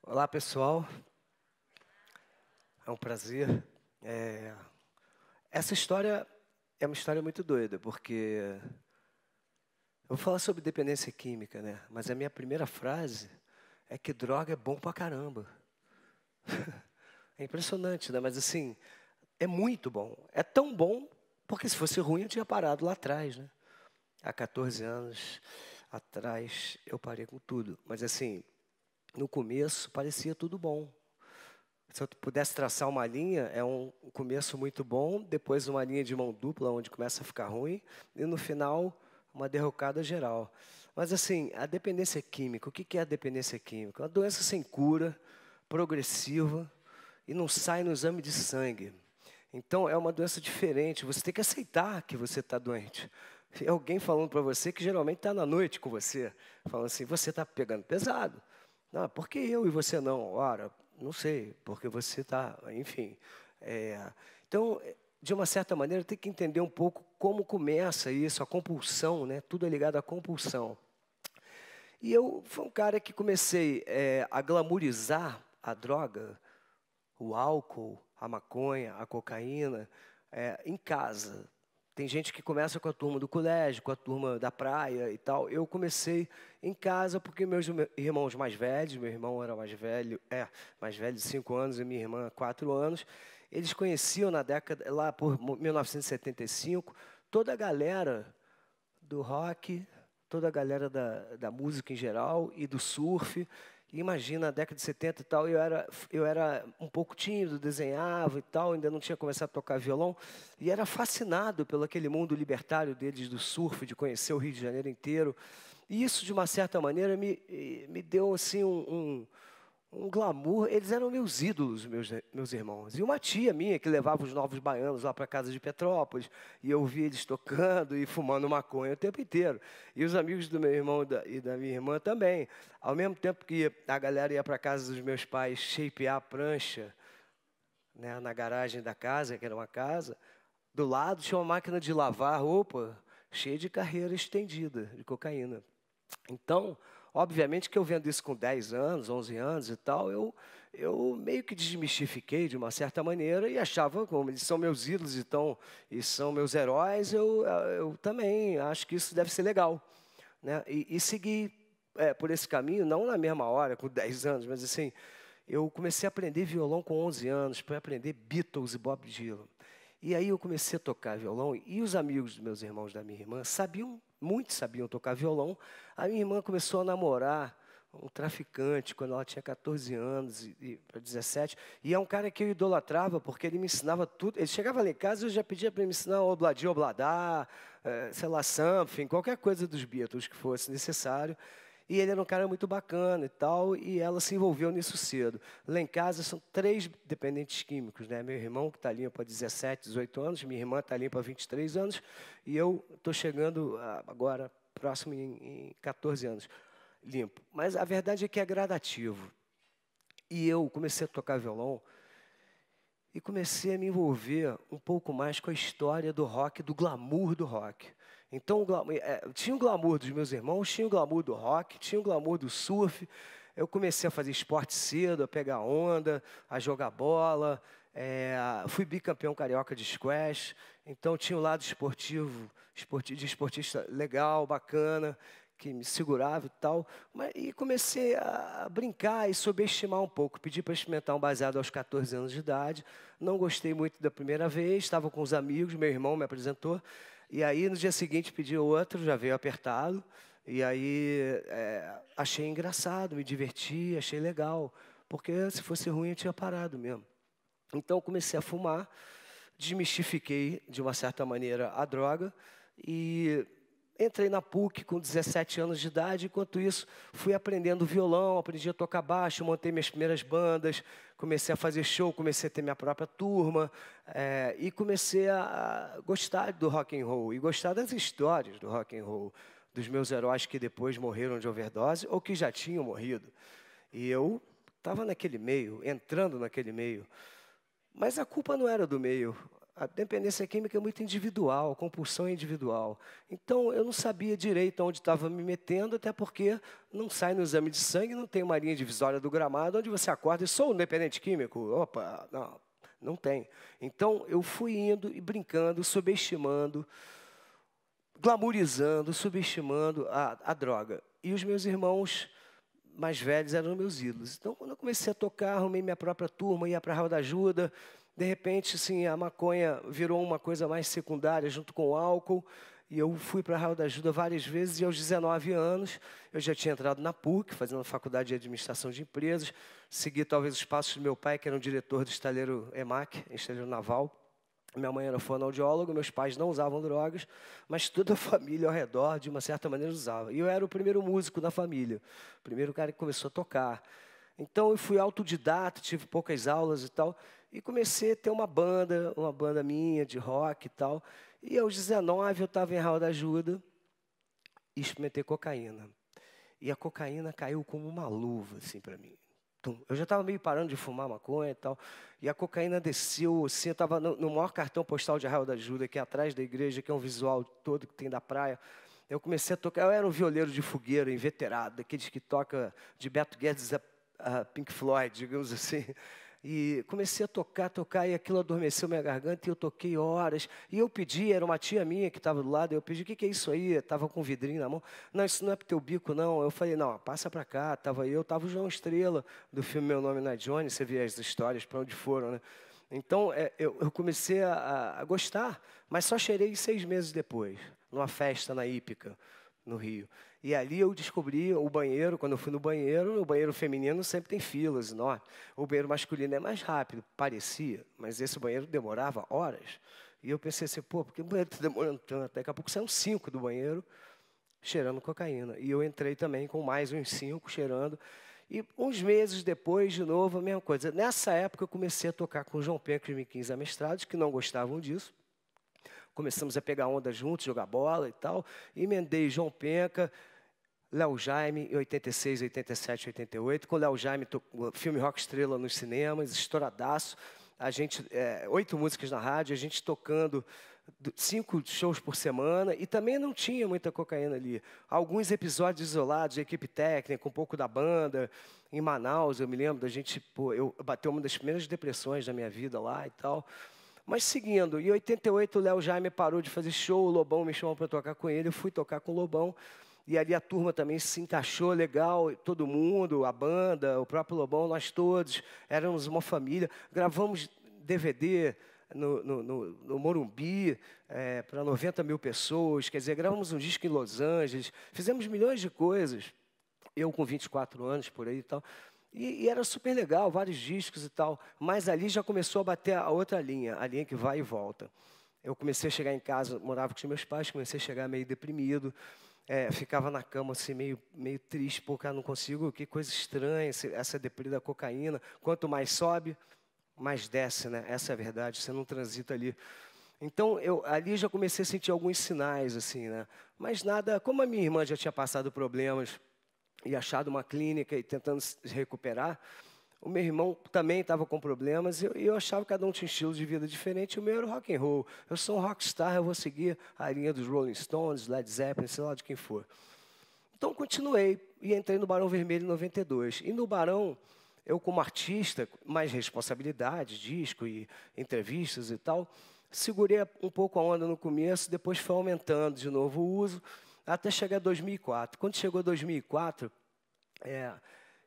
Olá, pessoal. É um prazer. Essa história é uma história muito doida, porque eu vou falar sobre dependência química, né? Mas a minha primeira frase é que droga é bom pra caramba. É impressionante, né? Mas assim, é muito bom. É tão bom, porque se fosse ruim eu tinha parado lá atrás, né? Há 14 anos atrás eu parei com tudo. Mas assim, no começo parecia tudo bom. Se eu pudesse traçar uma linha, é um começo muito bom, depois uma linha de mão dupla, onde começa a ficar ruim, e no final, uma derrocada geral. Mas assim, a dependência química, o que é a dependência química? Uma doença sem cura, progressiva, e não sai no exame de sangue. Então, é uma doença diferente, você tem que aceitar que você está doente. É alguém falando para você que geralmente está na noite com você, falando assim, você está pegando pesado. Não, por que eu e você não? Ora, não sei, porque você está, enfim. Então, de uma certa maneira, tem que entender um pouco como começa isso, a compulsão, né? Tudo é ligado à compulsão. E eu fui um cara que comecei a glamourizar a droga, o álcool, a maconha, a cocaína, em casa. Tem gente que começa com a turma do colégio, com a turma da praia e tal. Eu comecei em casa porque meus irmãos mais velhos, meu irmão era mais velho de 5 anos e minha irmã 4 anos, eles conheciam na década, lá por 1975, toda a galera do rock, toda a galera da música em geral e do surf. E imagina, na década de 70 e tal, eu era um pouco tímido, desenhava e tal, ainda não tinha começado a tocar violão, e era fascinado pelo aquele mundo libertário deles do surf, de conhecer o Rio de Janeiro inteiro. E isso, de uma certa maneira, me deu assim um glamour. Eles eram meus ídolos, meus irmãos. E uma tia minha que levava os novos baianos lá para casa de Petrópolis, e eu via eles tocando e fumando maconha o tempo inteiro. E os amigos do meu irmão e da minha irmã também. Ao mesmo tempo que a galera ia para casa dos meus pais shapear a prancha, né, na garagem da casa, que era uma casa, do lado tinha uma máquina de lavar roupa cheia de carreira estendida de cocaína. Então, obviamente que eu vendo isso com 10 anos, 11 anos e tal, eu meio que desmistifiquei de uma certa maneira e achava, como eles são meus ídolos e são meus heróis, eu também acho que isso deve ser legal, né? E segui por esse caminho, não na mesma hora, com 10 anos, mas assim, eu comecei a aprender violão com 11 anos, para aprender Beatles e Bob Dylan. E aí eu comecei a tocar violão, e os amigos dos meus irmãos da minha irmã muitos sabiam tocar violão. A minha irmã começou a namorar um traficante quando ela tinha 14 anos e 17. E é um cara que eu idolatrava, porque ele me ensinava tudo. Ele chegava lá em casa e eu já pedia para ele me ensinar Obladi Obladá, sei lá, Something, qualquer coisa dos Beatles que fosse necessário. E ele era um cara muito bacana e tal, e ela se envolveu nisso cedo. Lá em casa são 3 dependentes químicos, né? Meu irmão, que está limpo para 17, 18 anos, minha irmã está limpa para 23 anos, e eu estou chegando agora, próximo em 14 anos, limpo. Mas a verdade é que é gradativo. E eu comecei a tocar violão e comecei a me envolver um pouco mais com a história do rock, do glamour do rock. Então, tinha o glamour dos meus irmãos, tinha o glamour do rock, tinha o glamour do surf. Eu comecei a fazer esporte cedo, a pegar onda, a jogar bola. Fui bicampeão carioca de squash. Então, tinha o lado esportivo, de esportista legal, bacana, que me segurava e tal. E comecei a brincar e subestimar um pouco. Pedi para experimentar um baseado aos 14 anos de idade. Não gostei muito da primeira vez, estava com os amigos, meu irmão me apresentou. E aí, no dia seguinte, pedi outro, já veio apertado. E aí, achei engraçado, me diverti, achei legal. Porque se fosse ruim, eu tinha parado mesmo. Então, comecei a fumar, desmistifiquei, de uma certa maneira, a droga. E entrei na PUC com 17 anos de idade. Enquanto isso, fui aprendendo violão, aprendi a tocar baixo, montei minhas primeiras bandas, comecei a fazer show, comecei a ter minha própria turma, e comecei a gostar do rock and roll e gostar das histórias do rock and roll, dos meus heróis que depois morreram de overdose ou que já tinham morrido. E eu estava naquele meio, entrando naquele meio. Mas a culpa não era do meio, A dependência química é muito individual, a compulsão é individual. Então, eu não sabia direito onde estava me metendo, até porque não sai no exame de sangue, não tem uma linha divisória do gramado, onde você acorda e sou um dependente químico. Opa, não, não tem. Então, eu fui indo e brincando, subestimando, glamourizando, subestimando a droga. E os meus irmãos mais velhos eram meus ídolos. Então, quando eu comecei a tocar, arrumei minha própria turma, ia para a Raul da Ajuda. De repente, assim, a maconha virou uma coisa mais secundária junto com o álcool. E eu fui para a Raul da Ajuda várias vezes. E aos 19 anos, eu já tinha entrado na PUC, fazendo a faculdade de administração de empresas. Segui talvez os passos do meu pai, que era um diretor do estaleiro EMAC, estaleiro naval. Minha mãe era fonoaudióloga, meus pais não usavam drogas, mas toda a família ao redor, de uma certa maneira, usava. E eu era o primeiro músico da família, o primeiro cara que começou a tocar. Então, eu fui autodidata, tive poucas aulas e tal, e comecei a ter uma banda minha de rock e tal. E aos 19, eu estava em Raul da Ajuda e experimentei cocaína. E a cocaína caiu como uma luva, assim, para mim. Eu já estava meio parando de fumar maconha e tal, e a cocaína desceu, assim, eu estava no maior cartão postal de Arraial da Ajuda, que é atrás da igreja, que é um visual todo que tem da praia. Eu comecei a tocar, eu era um violeiro de fogueira, inveterado, daqueles que toca de Beto Guedes a Pink Floyd, digamos assim. E comecei a tocar, e aquilo adormeceu minha garganta, e eu toquei horas. E eu pedi, era uma tia minha que estava do lado, eu pedi, o que é isso aí? Estava com um vidrinho na mão. Não, isso não é para o teu bico, não. Eu falei, não, passa para cá. Estava o João Estrela, do filme Meu Nome Não é Johnny, você vê as histórias, para onde foram, né? Então, eu comecei a gostar, mas só cheirei 6 meses depois, numa festa na Hípica, no Rio. E ali eu descobri o banheiro, quando eu fui no banheiro, o banheiro feminino sempre tem filas enormes. O banheiro masculino é mais rápido, parecia, mas esse banheiro demorava horas. E eu pensei assim, pô, por que o banheiro está demorando tanto? Daqui a pouco saíram 5 do banheiro cheirando cocaína. E eu entrei também com mais uns 5 cheirando. E uns meses depois, de novo, a mesma coisa. Nessa época eu comecei a tocar com o João Penca e os Miquinhos Amestrados, que não gostavam disso. Começamos a pegar onda juntos, jogar bola e tal. Emendei João Penca, Léo Jaime, em 86, 87, 88. Com Léo Jaime, o filme Rock Estrela nos cinemas, estouradaço. A gente, 8 músicas na rádio, a gente tocando 5 shows por semana. E também não tinha muita cocaína ali. Alguns episódios isolados de equipe técnica, um pouco da banda. Em Manaus, eu me lembro da gente, eu bateu uma das primeiras depressões da minha vida lá e tal. Mas seguindo, em 88 o Léo Jaime parou de fazer show, o Lobão me chamou para tocar com ele, eu fui tocar com o Lobão, e ali a turma também se encaixou legal, todo mundo, a banda, o próprio Lobão, nós todos, éramos uma família, gravamos DVD no Morumbi, para 90 mil pessoas, quer dizer, gravamos um disco em Los Angeles, fizemos milhões de coisas, eu com 24 anos, por aí e tal. E era super legal, vários discos e tal. Mas ali já começou a bater a outra linha, a linha que vai e volta. Eu comecei a chegar em casa, morava com os meus pais, comecei a chegar meio deprimido. Ficava na cama assim, meio triste, pô, cara, não consigo, que coisa estranha, essa deprê da cocaína. Quanto mais sobe, mais desce, né? Essa é a verdade, você não transita ali. Então, ali já comecei a sentir alguns sinais, assim, né? Mas nada, como a minha irmã já tinha passado problemas, e achado uma clínica e tentando se recuperar, o meu irmão também estava com problemas e eu achava que cada um tinha um estilo de vida diferente. O meu era rock and roll. Eu sou um rockstar, eu vou seguir a linha dos Rolling Stones, Led Zeppelin, sei lá de quem for. Então, continuei e entrei no Barão Vermelho em 92. E no Barão, eu como artista, mais responsabilidade, disco e entrevistas e tal, segurei um pouco a onda no começo, depois foi aumentando de novo o uso, até chegar a 2004. Quando chegou 2004,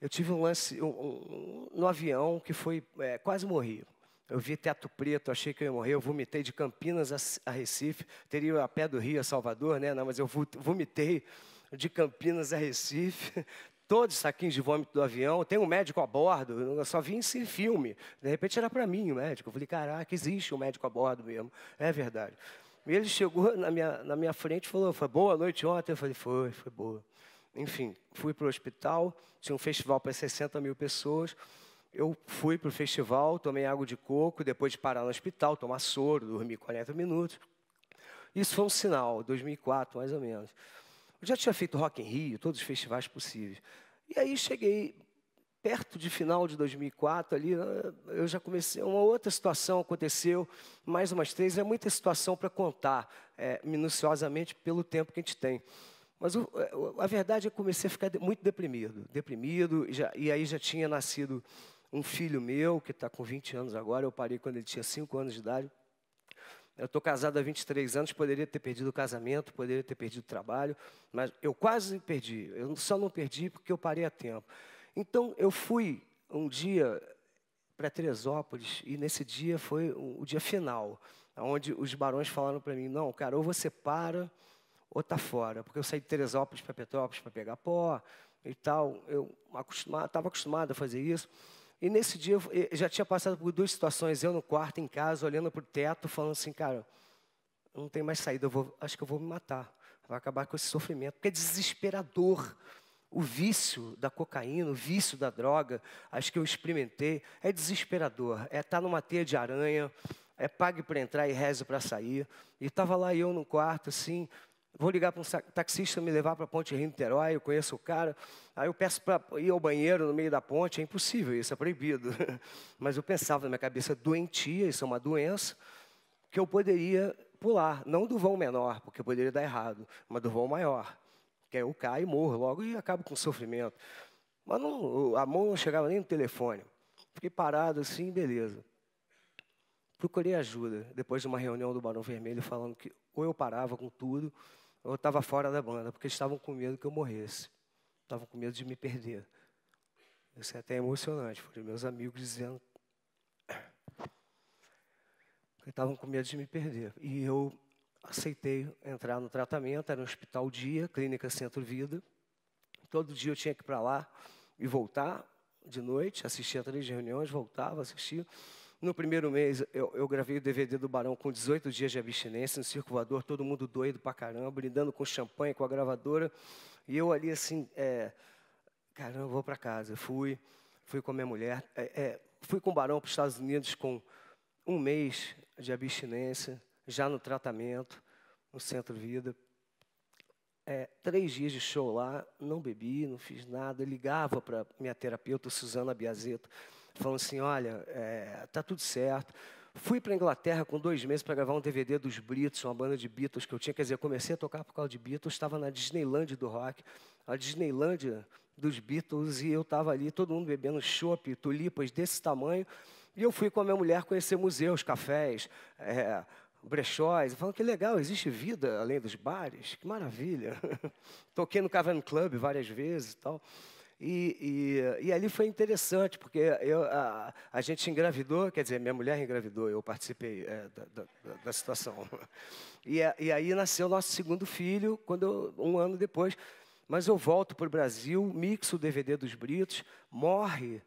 eu tive um lance no avião que foi, quase morri. Eu vi teto preto, achei que eu ia morrer, eu vomitei de Campinas a Recife, teria a pé do Rio a Salvador, né? Não, mas eu vomitei de Campinas a Recife, todos os saquinhos de vômito do avião, tem um médico a bordo, eu só vi isso em filme, de repente era para mim o médico, eu falei, caraca, existe um médico a bordo mesmo, é verdade. E ele chegou na minha frente e falou, foi boa a noite ontem? Eu falei, foi boa. Enfim, fui para o hospital, tinha um festival para 60 mil pessoas. Eu fui para o festival, tomei água de coco, depois de parar no hospital, tomar soro, dormir 40 minutos. Isso foi um sinal, 2004 mais ou menos. Eu já tinha feito Rock in Rio, todos os festivais possíveis. E aí cheguei perto de final de 2004, ali, eu já comecei, uma outra situação aconteceu, mais umas 3, é muita situação para contar, minuciosamente, pelo tempo que a gente tem. Mas a verdade é que eu comecei a ficar muito deprimido, e aí já tinha nascido um filho meu, que está com 20 anos agora, eu parei quando ele tinha 5 anos de idade. Eu estou casado há 23 anos, poderia ter perdido o casamento, poderia ter perdido o trabalho, mas eu quase perdi. Eu só não perdi porque eu parei a tempo. Então, eu fui um dia para Teresópolis, e nesse dia foi o dia final, onde os barões falaram para mim, não, cara, ou você para, ou está fora. Porque eu saí de Teresópolis para Petrópolis para pegar pó e tal. Eu estava acostumado a fazer isso. E nesse dia, eu já tinha passado por 2 situações, eu no quarto, em casa, olhando para o teto, falando assim, cara, não tem mais saída, acho que eu vou me matar. Vai acabar com esse sofrimento, porque é desesperador. O vício da cocaína, o vício da droga, acho que eu experimentei, é desesperador. É estar numa teia de aranha, é pague para entrar e reze para sair. E estava lá eu no quarto, assim, vou ligar para um taxista me levar para a Ponte Rio-Niterói, eu conheço o cara. Aí eu peço para ir ao banheiro no meio da ponte, é impossível isso, é proibido. Mas eu pensava na minha cabeça, doentia, isso é uma doença, que eu poderia pular, não do voo menor, porque poderia dar errado, mas do voo maior, que aí eu caio e morro logo e acabo com sofrimento. Mas não, a mão não chegava nem no telefone. Fiquei parado assim, beleza. Procurei ajuda, depois de uma reunião do Barão Vermelho, falando que ou eu parava com tudo, ou eu estava fora da banda, porque eles estavam com medo que eu morresse. Estavam com medo de me perder. Isso é até emocionante, foram meus amigos dizendo que estavam com medo de me perder. E eu aceitei entrar no tratamento, era um hospital dia, clínica Centro Vida. Todo dia eu tinha que ir para lá e voltar de noite, assistia a 3 reuniões, voltava, assistia. No primeiro mês, eu gravei o DVD do Barão com 18 dias de abstinência, no Circo Voador, todo mundo doido pra caramba, brindando com champanhe, com a gravadora. E eu ali assim, caramba, vou para casa. Fui com a minha mulher. Fui com o Barão para os Estados Unidos com 1 mês de abstinência, já no tratamento, no Centro Vida. 3 dias de show lá, não bebi, não fiz nada. Ligava para minha terapeuta, Suzana Biazeto, falando assim, olha, tá tudo certo. Fui para a Inglaterra com 2 meses para gravar um DVD dos Beatles, uma banda de Beatles que eu tinha. Quer dizer, comecei a tocar por causa de Beatles, estava na Disneyland do rock, a Disneyland dos Beatles, e eu estava ali, todo mundo bebendo chopp, tulipas desse tamanho. E eu fui com a minha mulher conhecer museus, cafés, brechóis, falando que legal, existe vida além dos bares, que maravilha. Toquei no Cavern Club várias vezes e tal. E ali foi interessante, porque a gente engravidou, quer dizer, minha mulher engravidou, eu participei da situação. E aí nasceu o nosso segundo filho, 1 ano depois. Mas eu volto para o Brasil, mixo o DVD dos Britos, morre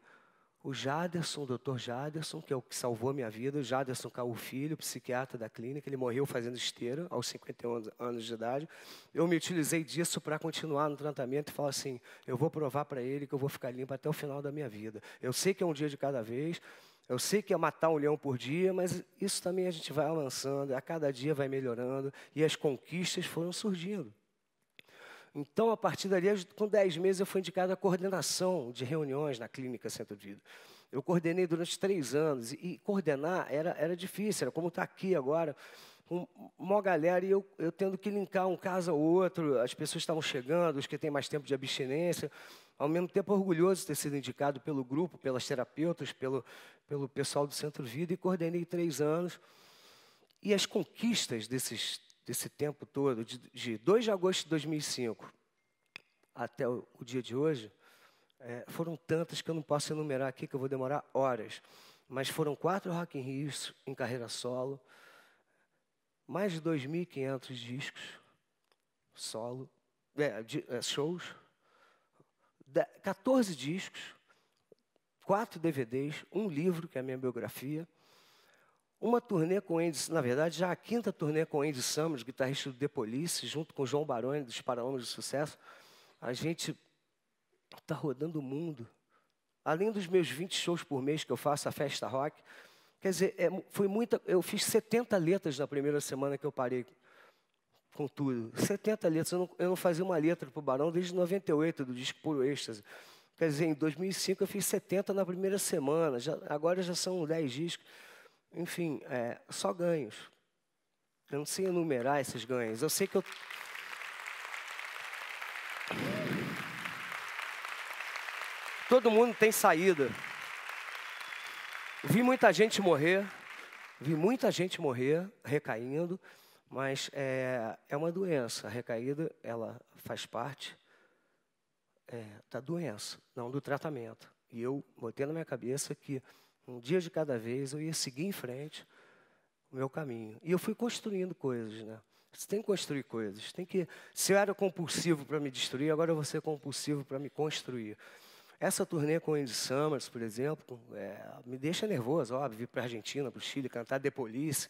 o Jaderson, o doutor Jaderson, que é o que salvou a minha vida, o Jaderson Caú Filho, psiquiatra da clínica, ele morreu fazendo esteira aos 51 anos de idade. Eu me utilizei disso para continuar no tratamento e falar assim, eu vou provar para ele que eu vou ficar limpo até o final da minha vida. Eu sei que é um dia de cada vez, eu sei que é matar 1 leão por dia, mas isso também a gente vai avançando, a cada dia vai melhorando, e as conquistas foram surgindo. Então, a partir dali, com 10 meses, eu fui indicado à coordenação de reuniões na Clínica Centro Vida. Eu coordenei durante 3 anos, e coordenar era difícil, era como estar aqui agora, com uma galera, e eu tendo que linkar um caso ao outro, as pessoas estavam chegando, os que têm mais tempo de abstinência, ao mesmo tempo orgulhoso de ter sido indicado pelo grupo, pelas terapeutas, pelo pessoal do Centro Vida, e coordenei 3 anos. E as conquistas desse tempo todo, de 2 de agosto de 2005 até o dia de hoje, foram tantas que eu não posso enumerar aqui, que eu vou demorar horas. Mas foram 4 Rock in Rios em carreira solo, mais de 2.500 discos solo, shows, 14 discos, 4 DVDs, 1 livro, que é a minha biografia, uma turnê com Andy, na verdade, já a 5ª turnê com Andy Summers, guitarrista do The Police, junto com João Baroni, dos Paralamas de Sucesso. A gente está rodando o mundo. Além dos meus 20 shows por mês que eu faço, a Festa Rock, quer dizer, foi muita. Eu fiz 70 letras na primeira semana que eu parei com tudo. 70 letras. Eu não fazia uma letra para o Barão desde 98, do disco Puro Êxtase. Quer dizer, em 2005 eu fiz 70 na primeira semana, agora já são 10 discos. Enfim, só ganhos. Eu não sei enumerar esses ganhos. Eu sei que eu... Todo mundo tem saída. Vi muita gente morrer recaindo, mas é uma doença. A recaída, ela faz parte da doença, não do tratamento. E eu botei na minha cabeça que um dia de cada vez eu ia seguir em frente o meu caminho. E eu fui construindo coisas, né? Você tem que construir coisas. Se eu era compulsivo para me destruir, agora eu vou ser compulsivo para me construir. Essa turnê com o Andy Summers, por exemplo, me deixa nervoso, óbvio, vir para a Argentina, para o Chile, cantar The Police,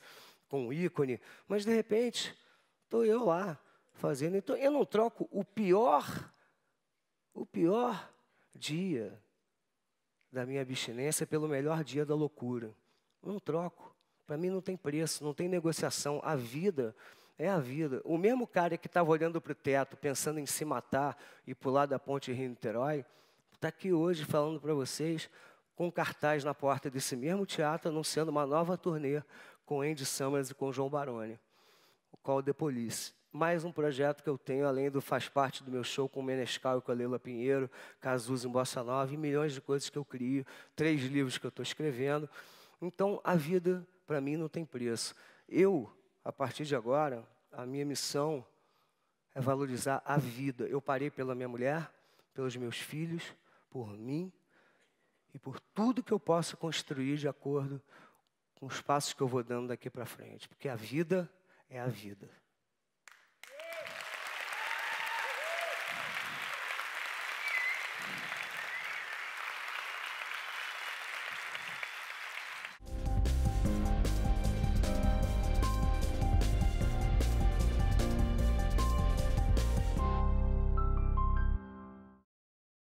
com o ícone. Mas, de repente, estou eu lá fazendo. Então, eu não troco o pior dia da minha abstinência pelo melhor dia da loucura. Não troco. Para mim não tem preço, não tem negociação. A vida é a vida. O mesmo cara que estava olhando para o teto, pensando em se matar e pular da ponte Rio-Niterói, está aqui hoje falando para vocês, com um cartaz na porta desse mesmo teatro, anunciando uma nova turnê com Andy Summers e com João Baroni, o Call the Police. Mais um projeto que eu tenho, além do faz parte do meu show com o Menescal e com a Leila Pinheiro, Cazuza em Bossa Nova, e milhões de coisas que eu crio, 3 livros que eu estou escrevendo. Então, a vida, para mim, não tem preço. Eu, a partir de agora, a minha missão é valorizar a vida. Eu parei pela minha mulher, pelos meus filhos, por mim e por tudo que eu posso construir de acordo com os passos que eu vou dando daqui para frente. Porque a vida é a vida.